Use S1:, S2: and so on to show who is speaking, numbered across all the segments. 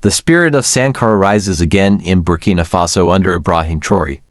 S1: The spirit of Sankara rises again in Burkina Faso under Ibrahim Traoré.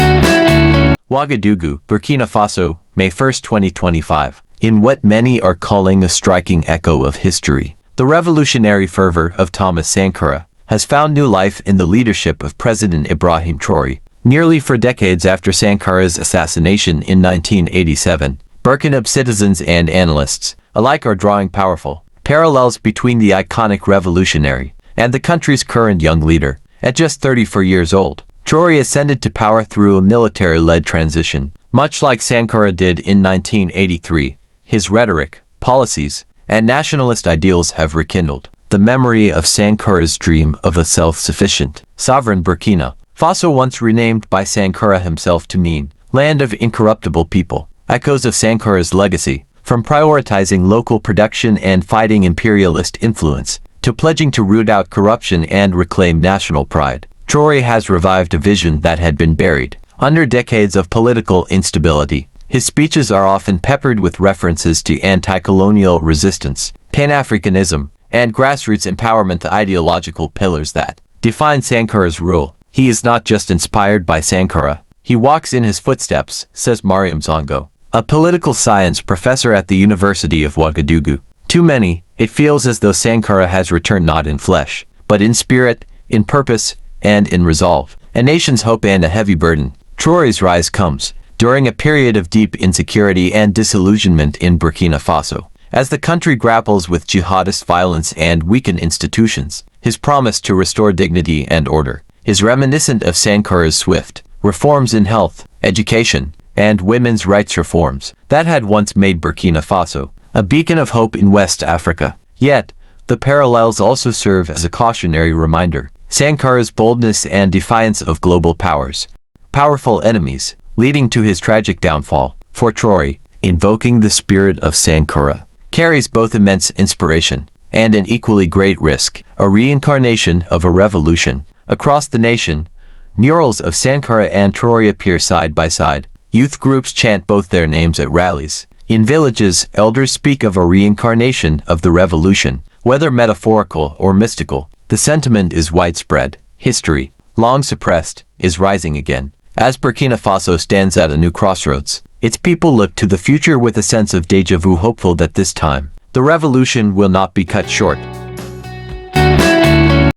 S1: Ouagadougou, Burkina Faso, May 1, 2025. In what many are calling a striking echo of history, the revolutionary fervor of Thomas Sankara has found new life in the leadership of President Ibrahim Traoré. Nearly 4 decades after Sankara's assassination in 1987, Burkina citizens and analysts alike are drawing powerful parallels between the iconic revolutionary and the country's current young leader. At just 34 years old, Traoré ascended to power through a military-led transition, much like Sankara did in 1983. His rhetoric, policies, and nationalist ideals have rekindled the memory of Sankara's dream of a self-sufficient, sovereign Burkina Faso, once renamed by Sankara himself to mean land of incorruptible people. Echoes of Sankara's legacy, from prioritizing local production and fighting imperialist influence, to pledging to root out corruption and reclaim national pride. Traoré has revived a vision that had been buried under decades of political instability. His speeches are often peppered with references to anti-colonial resistance, Pan-Africanism, and grassroots empowerment, ideological pillars that define Sankara's rule. He is not just inspired by Sankara, he walks in his footsteps, says Mariam Zongo, a political science professor at the University of Ouagadougou. To many, it feels as though Sankara has returned not in flesh, but in spirit, in purpose, and in resolve. A nation's hope and a heavy burden. Traoré's rise comes during a period of deep insecurity and disillusionment in Burkina Faso. As the country grapples with jihadist violence and weakened institutions, his promise to restore dignity and order is reminiscent of Sankara's swift reforms in health, education, and women's rights reforms that had once made Burkina Faso a beacon of hope in West Africa. Yet, the parallels also serve as a cautionary reminder. Sankara's boldness and defiance of global powers, powerful enemies, leading to his tragic downfall. For Traoré, invoking the spirit of Sankara carries both immense inspiration and an equally great risk, a reincarnation of a revolution. Across the nation, murals of Sankara and Traoré appear side by side. Youth groups chant both their names at rallies. In villages, elders speak of a reincarnation of the revolution. Whether metaphorical or mystical, the sentiment is widespread. History, long suppressed, is rising again. As Burkina Faso stands at a new crossroads, its people look to the future with a sense of déjà vu, hopeful that this time, the revolution will not be cut short.